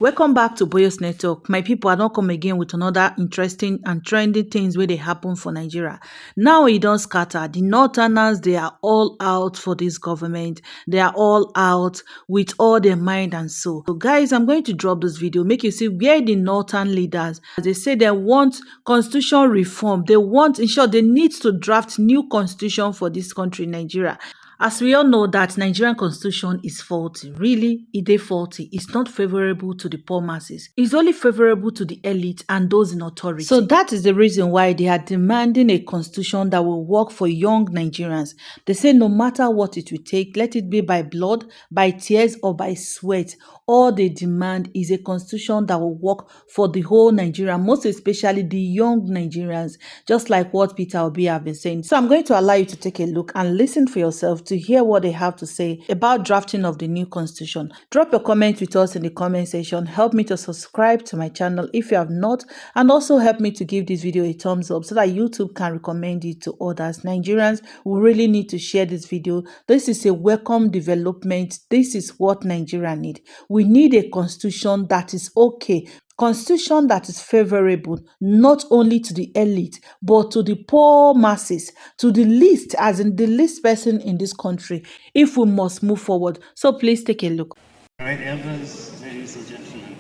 Welcome back to Boyos Network. My people, I don't come again with another interesting and trending things where they happen for Nigeria. Now it don't scatter. The Northerners, they are all out for this government. They are all out with all their mind and soul. So guys, I'm going to drop this video, make you see where the Northern leaders, as they say they want constitution reform. They want, in short, they need to draft new constitution for this country, Nigeria. As we all know that Nigerian constitution is faulty. Really, it is faulty. It's not favorable to the poor masses. It's only favorable to the elite and those in authority. So that is the reason why they are demanding a constitution that will work for young Nigerians. They say no matter what it will take, let it be by blood, by tears, or by sweat. All they demand is a constitution that will work for the whole Nigeria, most especially the young Nigerians, just like what Peter Obi have been saying. So I'm going to allow you to take a look and listen for yourself to hear what they have to say about drafting of the new constitution. Drop your comment with us in the comment section. Help me to subscribe to my channel if you have not, and also help me to give this video a thumbs up so that YouTube can recommend it to others. Nigerians, we really need to share this video. This is a welcome development. This is what Nigeria need. We need a constitution that is okay. Constitution that is favorable not only to the elite but to the poor masses, to the least, as in the least person in this country, if we must move forward. So please take a look. All right, elders, ladies and gentlemen.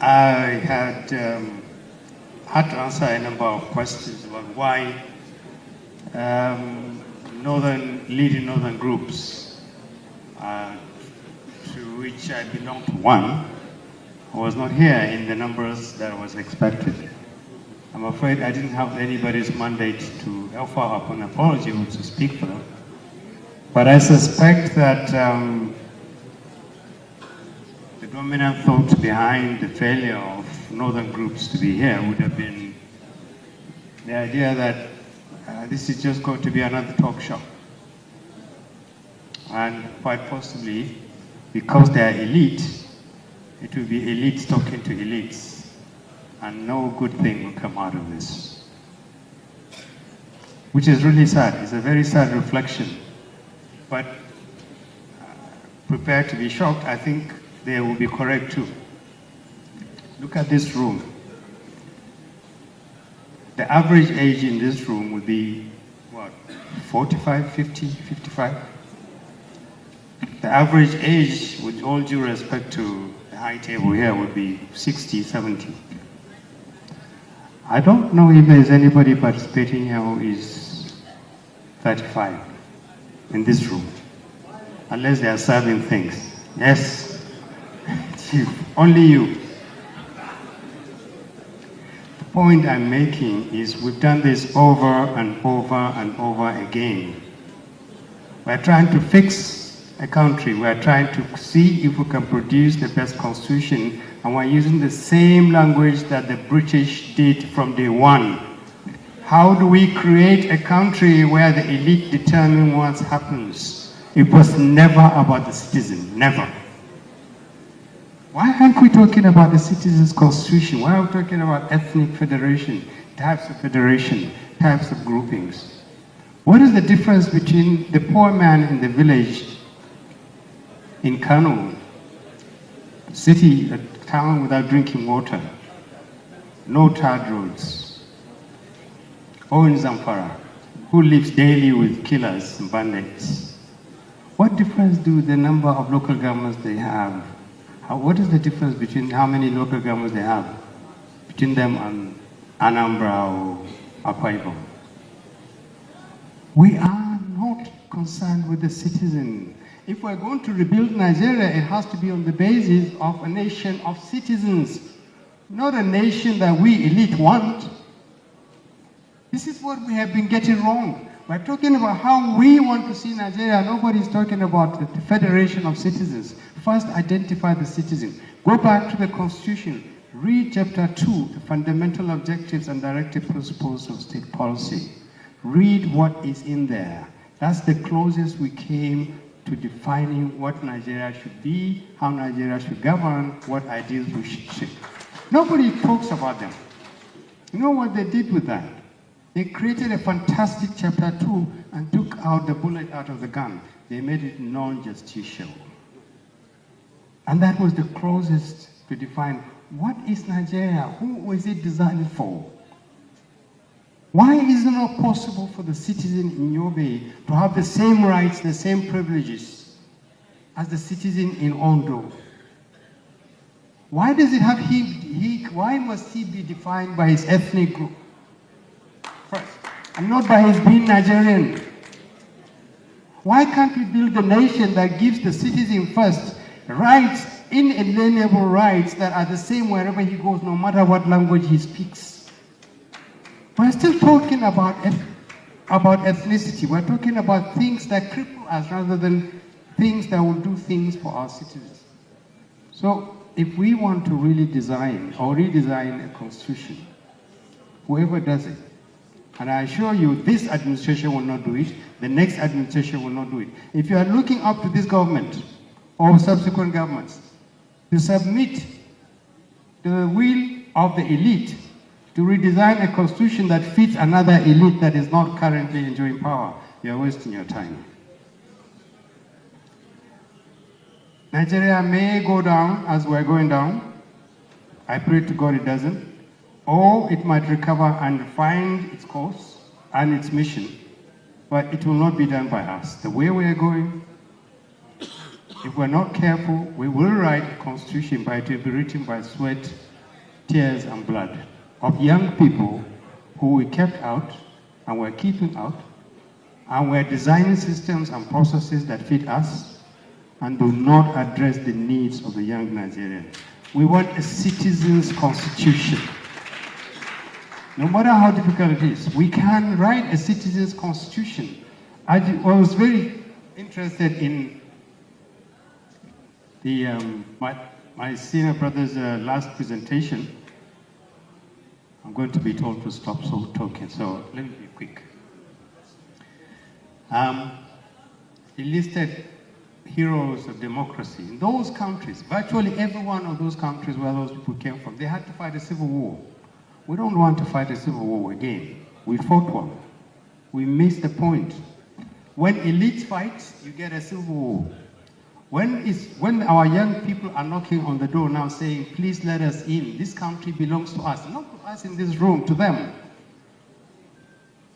I had to answer a number of questions about why leading northern groups, to which I belong to one, was not here in the numbers that was expected. I'm afraid I didn't have anybody's mandate to offer up an apology or to speak for them. But I suspect that the dominant thought behind the failure of northern groups to be here would have been the idea that this is just going to be another talk show. And quite possibly, because they are elite, it will be elites talking to elites, and no good thing will come out of this. Which is really sad. It's a very sad reflection. But prepare to be shocked. I think they will be correct too. Look at this room. The average age in this room would be, what, 45, 50, 55? The average age, with all due respect to the high table here, would be 60, 70. I don't know if there's anybody participating here who is 35 in this room, unless they are serving things. Yes, only you. The point I'm making is we've done this over and over and over again. We're trying to fix a country. We're trying to see if we can produce the best constitution, and we're using the same language that the British did from day one. How do we create a country where the elite determine what happens? It was never about the citizen, never. Why aren't we talking about the citizen's constitution? Why are we talking about ethnic federation, types of federation, types of groupings? What is the difference between the poor man in the village in Kano, city, a town without drinking water, no tarred roads, or in Zamfara, who lives daily with killers and bandits? What difference do the number of local governments they have? What is the difference between how many local governments they have between them and Anambra or Akwa Ibom? We are not concerned with the citizen. If we're going to rebuild Nigeria, it has to be on the basis of a nation of citizens, not a nation that we elite want. This is what we have been getting wrong. We're talking about how we want to see Nigeria. Nobody's talking about the federation of citizens. First, identify the citizen. Go back to the Constitution. Read Chapter 2, the fundamental objectives and directive principles of state policy. Read what is in there. That's the closest we came to defining what Nigeria should be, how Nigeria should govern, what ideals we should. Nobody talks about them. You know what they did with that? They created a fantastic Chapter 2 and took out the bullet out of the gun. They made it non-justiciable. And that was the closest to define what is Nigeria? Who was it designed for? Why is it not possible for the citizen in Yobe to have the same rights, the same privileges as the citizen in Ondo? Why does it have why must he be defined by his ethnic group first, and not by his being Nigerian? Why can't we build a nation that gives the citizen first rights, inalienable rights that are the same wherever he goes, no matter what language he speaks? We're still talking about ethnicity. We're talking about things that cripple us rather than things that will do things for our citizens. So if we want to really design or redesign a constitution, whoever does it, and I assure you this administration will not do it, the next administration will not do it. If you are looking up to this government or subsequent governments to submit the will of the elite to redesign a constitution that fits another elite that is not currently enjoying power, you're wasting your time. Nigeria may go down as we're going down. I pray to God it doesn't. Or it might recover and find its course and its mission. But it will not be done by us. The way we are going, if we're not careful, we will write a constitution by it will be written by sweat, tears, and blood of young people who we kept out and we're keeping out, and we're designing systems and processes that fit us and do not address the needs of the young Nigerian. We want a citizen's constitution. No matter how difficult it is, we can write a citizen's constitution. I was very interested in the, my senior brother's last presentation. I'm going to be told to stop talking, so let me be quick. He listed heroes of democracy. In those countries, virtually every one of those countries where those people came from, they had to fight a civil war. We don't want to fight a civil war again. We fought one. We missed the point. When elites fight, you get a civil war. When our young people are knocking on the door now saying, please let us in, this country belongs to us, not to us in this room, to them.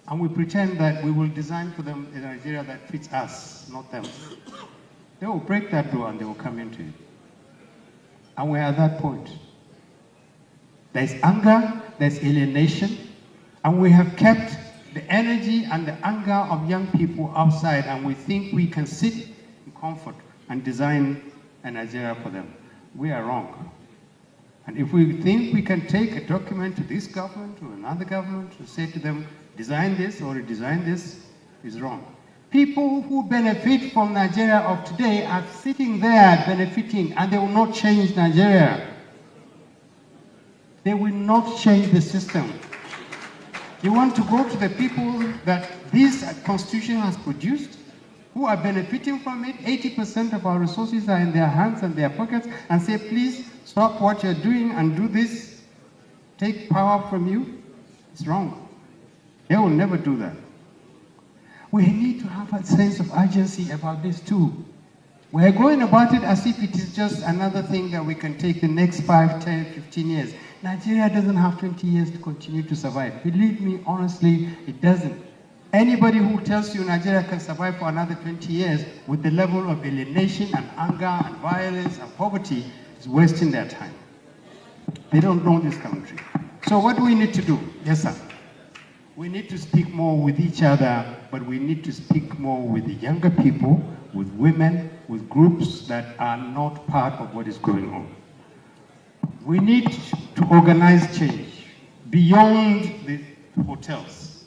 And we pretend that we will design for them a Nigeria that fits us, not them. They will break that door and they will come into it. And we're at that point. There's anger, there's alienation, and we have kept the energy and the anger of young people outside, and we think we can sit in comfort and design a Nigeria for them. We are wrong. And if we think we can take a document to this government or another government to say to them, design this or redesign this, is wrong. People who benefit from Nigeria of today are sitting there benefiting, and they will not change Nigeria. They will not change the system. You want to go to the people that this constitution has produced, who are benefiting from it, 80% of our resources are in their hands and their pockets, and say, please stop what you're doing and do this, take power from you? It's wrong. They will never do that. We need to have a sense of urgency about this too. We're going about it as if it is just another thing that we can take the next 5, 10, 15 years. Nigeria doesn't have 20 years to continue to survive. Believe me, honestly, it doesn't. Anybody who tells you Nigeria can survive for another 20 years with the level of alienation and anger and violence and poverty is wasting their time. They don't know this country. So what do we need to do? Yes, sir. We need to speak more with each other, but we need to speak more with the younger people, with women, with groups that are not part of what is going on. We need to organize change beyond the hotels.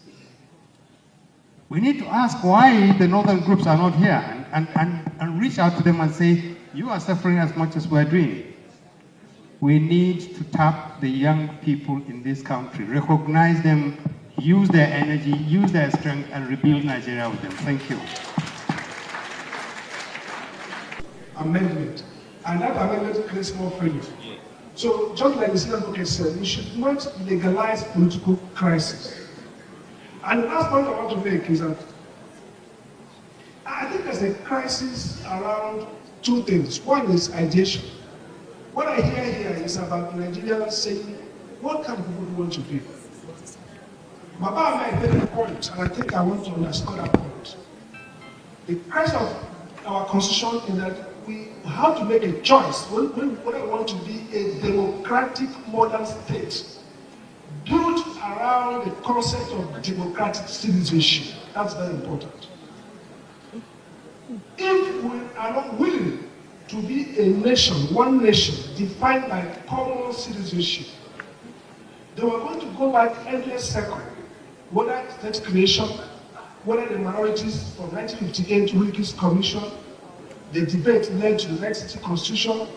We need to ask why the northern groups are not here and reach out to them and say, you are suffering as much as we're doing. We need to tap the young people in this country, recognize them, use their energy, use their strength, and rebuild Nigeria with them. Thank you. Amendment. And that amendment creates more freedom. So, just like the Senior Advocate said, we should not legalize political crisis. And the last point I want to make is that I think there's a crisis around two things. One is ideation. What I hear here is about Nigerians saying, what kind of people do you want to be? Baba might make a point, and I think I want to underscore that point. The crisis of our constitution is that we have to make a choice whether we want to be a democratic modern state built around the concept of democratic citizenship. That's very important. If we are not willing to be a nation, one nation, defined by common citizenship, then we're going to go back endless circle, whether state creation, whether the minorities from 1958 Wilkins Commission, the debate led to the next city constitution,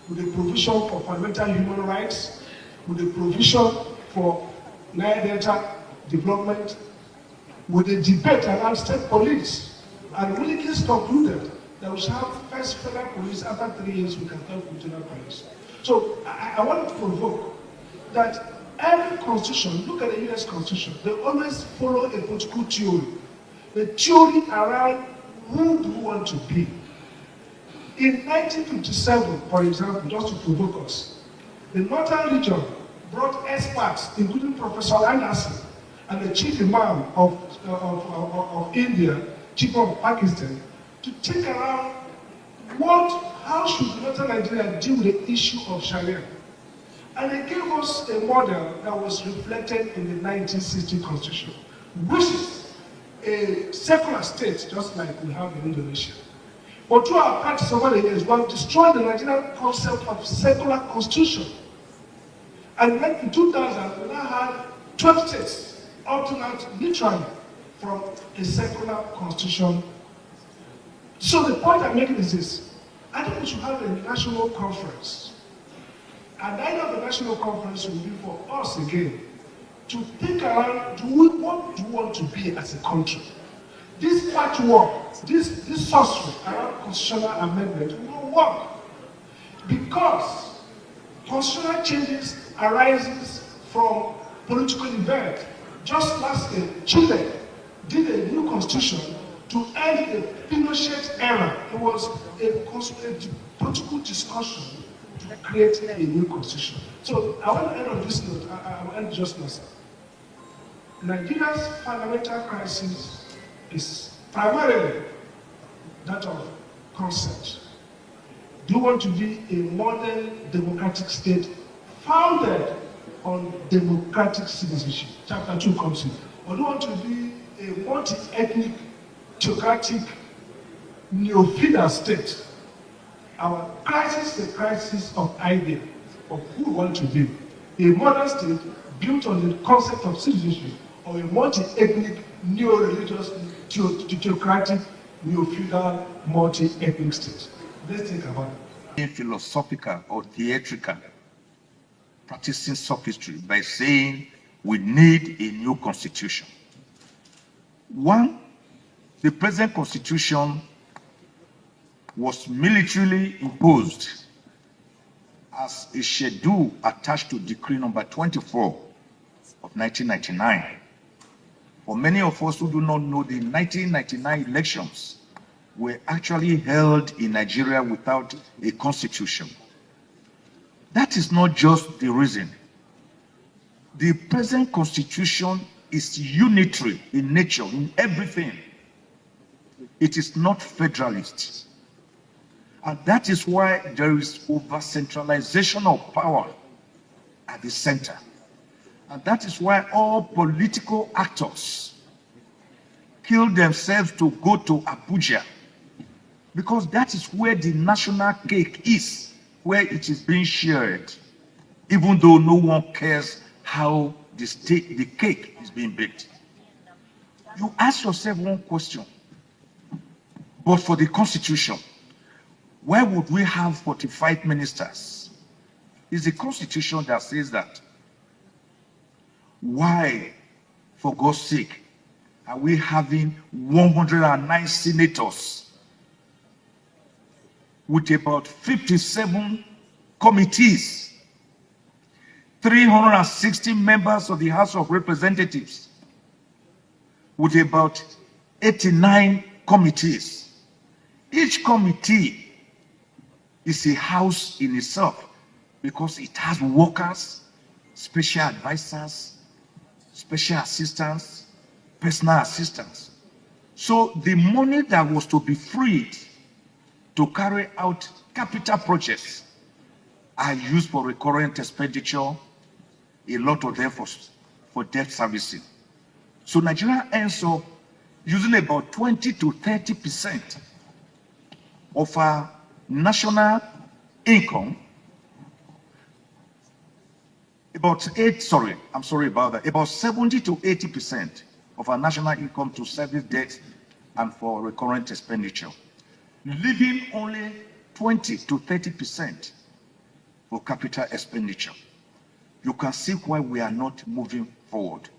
with the provision for fundamental human rights, with the provision for Nile Delta development, with the debate around state police. And Wilkins concluded that we should have first federal police, after 3 years we can have regional police. So I want to provoke that every constitution, look at the US Constitution, they always follow a political theory. The theory around who do we want to be. In 1957, for example, just to provoke us, the Northern region brought experts, including Professor Anderson and the chief imam of India, chief of Pakistan, to take around how should Northern Nigeria deal with the issue of Sharia. And they gave us a model that was reflected in the 1960 Constitution, which is a secular state, just like we have in Indonesia. But through our practice over the years, we have destroyed the Nigerian concept of secular constitution. And then in 2000, we now had 12 states, up to now, literally, from a secular constitution. So the point I'm making is this: I think we should have a national conference. And the idea of the national conference will be for us again to think around, what do we want to be as a country? This patchwork, this sorcery around constitutional amendment will not work, because constitutional changes arises from political events. Just last year, Chile did a new constitution to end the Pinochet era. It was a political discussion to create a new constitution. So I want to end on this note. I will end just now. Nigeria's fundamental crisis is primarily that of concept. Do you want to be a modern democratic state founded on democratic citizenship? Chapter 2 comes in. Or do you want to be a multi-ethnic, theocratic, neo-feudal state? Our crisis is a crisis of idea of who we want to be. A modern state built on the concept of citizenship, or a multi-ethnic, neo-religious, theocratic, neo-feudal, multi-ethnic state. Let's think about it. Being philosophical or theatrical, practicing sophistry by saying we need a new constitution. One, the present constitution was militarily imposed as a schedule attached to decree number 24 of 1999. For many of us who do not know, the 1999 elections were actually held in Nigeria without a constitution. That is not just the reason. The present constitution is unitary in nature, in everything. It is not federalist. And that is why there is over-centralization of power at the center. And that is why all political actors kill themselves to go to Abuja, because that is where the national cake is, where it is being shared, even though no one cares how the cake is being baked. You ask yourself one question: but for the constitution, why would we have 45 ministers? It's the constitution that says that. Why, for God's sake, are we having 109 senators with about 57 committees, 360 members of the House of Representatives with about 89 committees? Each committee is a house in itself because it has workers, special advisors, special assistants, personal assistants. So the money that was to be freed to carry out capital projects are used for recurrent expenditure, a lot of them for debt servicing. So Nigeria ends up using about 20 to 30% of our national income, about 70 to 80% of our national income to service debt and for recurrent expenditure, leaving only 20 to 30% for capital expenditure. You can see why we are not moving forward.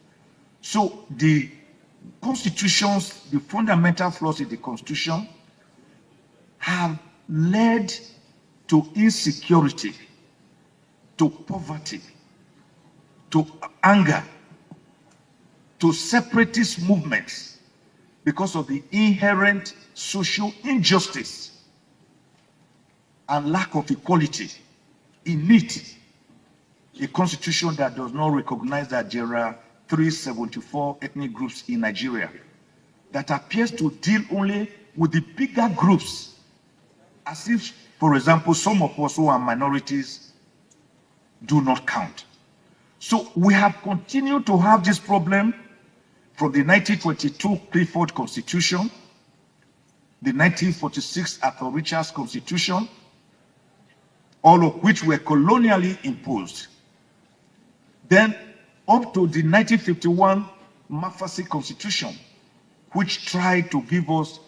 So the constitutions, the fundamental flaws in the constitution have led to insecurity, to poverty, to anger, to separatist movements because of the inherent social injustice and lack of equality in it. A constitution that does not recognize that there are 374 ethnic groups in Nigeria, that appears to deal only with the bigger groups, as if, for example, some of us who are minorities do not count. So we have continued to have this problem from the 1922 Clifford Constitution, the 1946 Arthur Richards Constitution, all of which were colonially imposed. Then up to the 1951 Maffasi Constitution, which tried to give us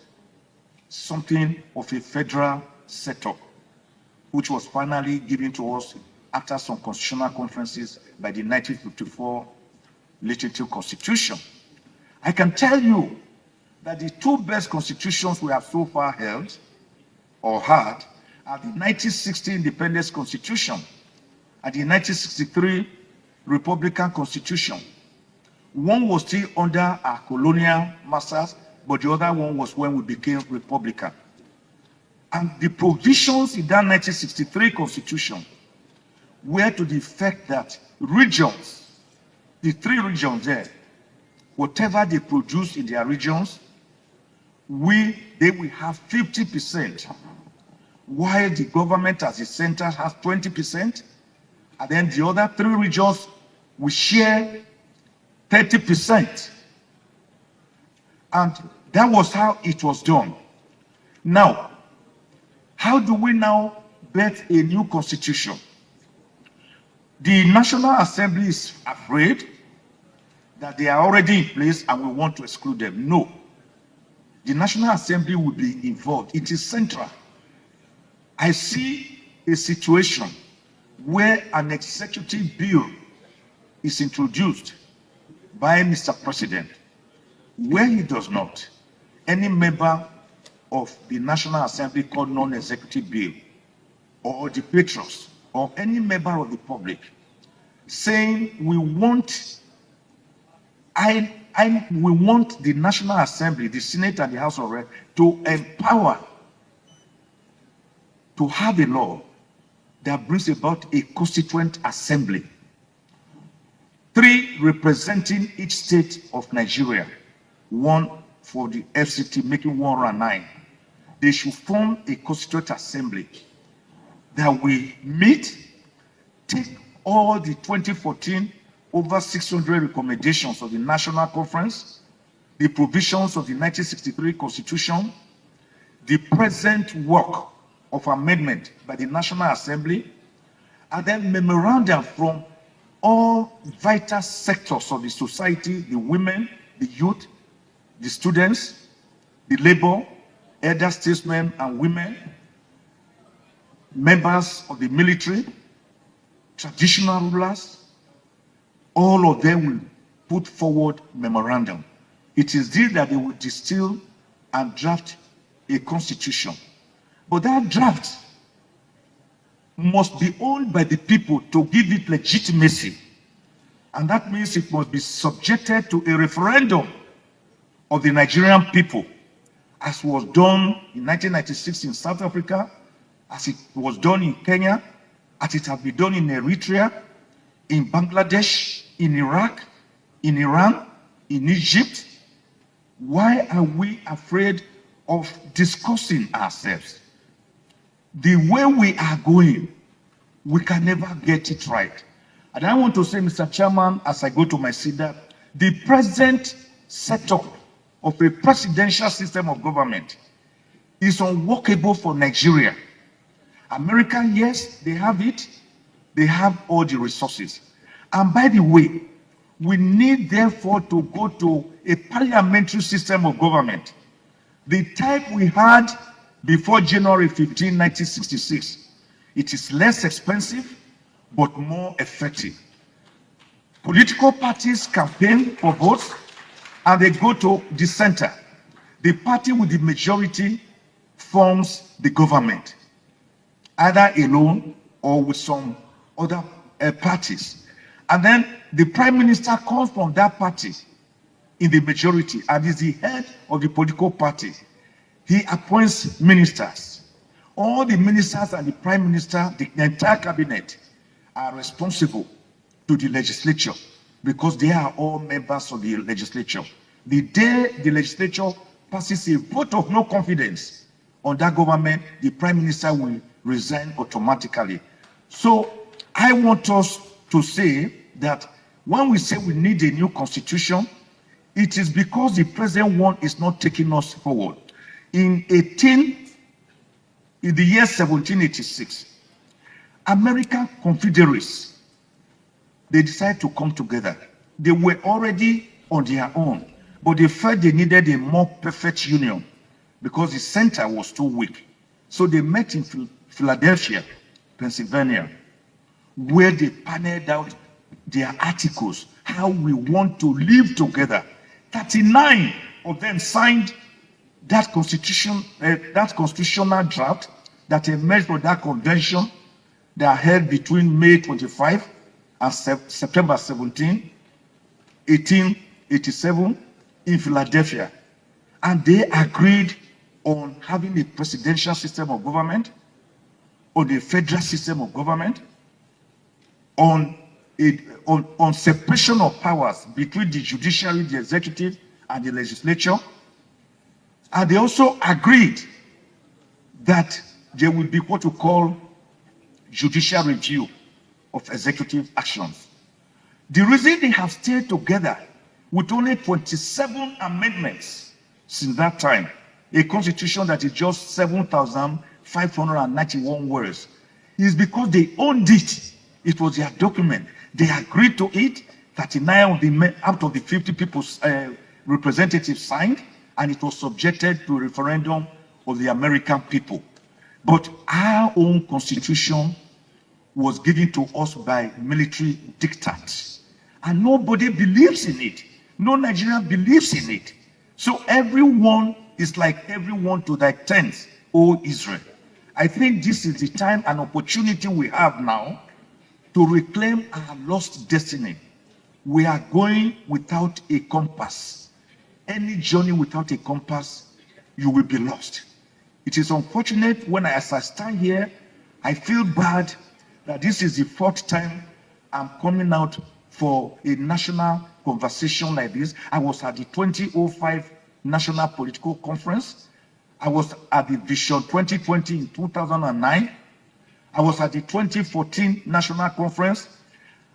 something of a federal setup, which was finally given to us after some constitutional conferences by the 1954 Legislative Constitution. I can tell you that the two best constitutions we have so far held or had are the 1960 Independence Constitution and the 1963 Republican Constitution. One was still under our colonial masters, but the other one was when we became Republican. And the provisions in that 1963 Constitution were to the effect that regions, the three regions there, whatever they produce in their regions, they will have 50%, while the government as a center has 20%, and then the other three regions will share 30%. And that was how it was done. Now, how do we now birth a new constitution? The National Assembly is afraid that they are already in place and we want to exclude them. No. The National Assembly will be involved. It is central. I see a situation where an executive bill is introduced by Mr. President, where he does not, any member of the National Assembly called non-executive bill, or the patrons, or any member of the public, saying we want the National Assembly, the Senate and the House of Reps, to empower, to have a law that brings about a constituent assembly, 3 representing each state of Nigeria, 1 for the FCT, making 109. They should form a constituent assembly that will meet, take all the 2014 over 600 recommendations of the National Conference, the provisions of the 1963 Constitution, the present work of amendment by the National Assembly, and then memorandum from all vital sectors of the society, the women, the youth, the students, the labor, elder statesmen and women, members of the military, traditional rulers, all of them will put forward memorandum. It is this that they will distill and draft a constitution. But that draft must be owned by the people to give it legitimacy. And that means it must be subjected to a referendum of the Nigerian people, as was done in 1996 in South Africa, as it was done in Kenya, as it has been done in Eritrea, in Bangladesh, in Iraq, in Iran, in Egypt? Why are we afraid of discussing ourselves? The way we are going, we can never get it right. And I want to say, Mr. Chairman, as I go to my seat, that the present setup of a presidential system of government is unworkable for Nigeria. America, yes, they have it. They have all the resources. And by the way, we need therefore to go to a parliamentary system of government. The type we had before January 15, 1966. It is less expensive, but more effective. Political parties campaign for votes, and they go to the center. The party with the majority forms the government, either alone or with some other parties. And then the prime minister comes from that party in the majority and is the head of the political party. He appoints ministers. All the ministers and the prime minister, the entire cabinet, are responsible to the legislature because they are all members of the legislature. The day the legislature passes a vote of no confidence on that government, the prime minister will resign automatically. So I want us to say that when we say we need a new constitution, it is because the present one is not taking us forward. In the year 1786, American Confederates, they decided to come together. They were already on their own, but they felt they needed a more perfect union because the center was too weak. So they met in Philadelphia, Pennsylvania, where they paneled out their articles, how we want to live together. 39 of them signed that constitutional draft that emerged from that convention that held between May 25 and September 17, 1887 in Philadelphia. And they agreed on having a presidential system of government, on a federal system of government, on separation of powers between the judiciary, the executive, and the legislature. And they also agreed that there will be what we call judicial review of executive actions. The reason they have stayed together with only 27 amendments since that time, a constitution that is just 7,591 words, is because they owned it. It was their document. They agreed to it. 39 out of the 50 people representatives signed, and it was subjected to a referendum of the American people. But our own constitution was given to us by military diktats, and nobody believes in it. No Nigerian believes in it. So everyone is like everyone to their tents, O Israel. I think this is the time and opportunity we have now to reclaim our lost destiny. We are going without a compass. Any journey without a compass, you will be lost. It is unfortunate when as I stand here, I feel bad that this is the fourth time I'm coming out for a national conversation like this. I was at the 2005 National Political Conference. I was at the Vision 2020 in 2009. I was at the 2014 National Conference.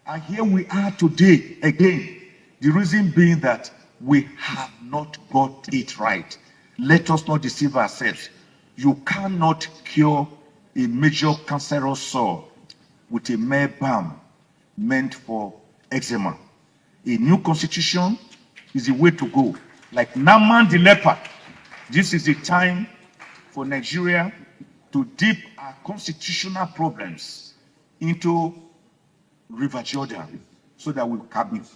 And here we are today again. The reason being that we have not got it right. Let us not deceive ourselves. You cannot cure a major cancerous sore with a mere balm meant for eczema. A new constitution is the way to go. Like Naaman the leper, this is the time for Nigeria to dip our constitutional problems into River Jordan so that we can be clear.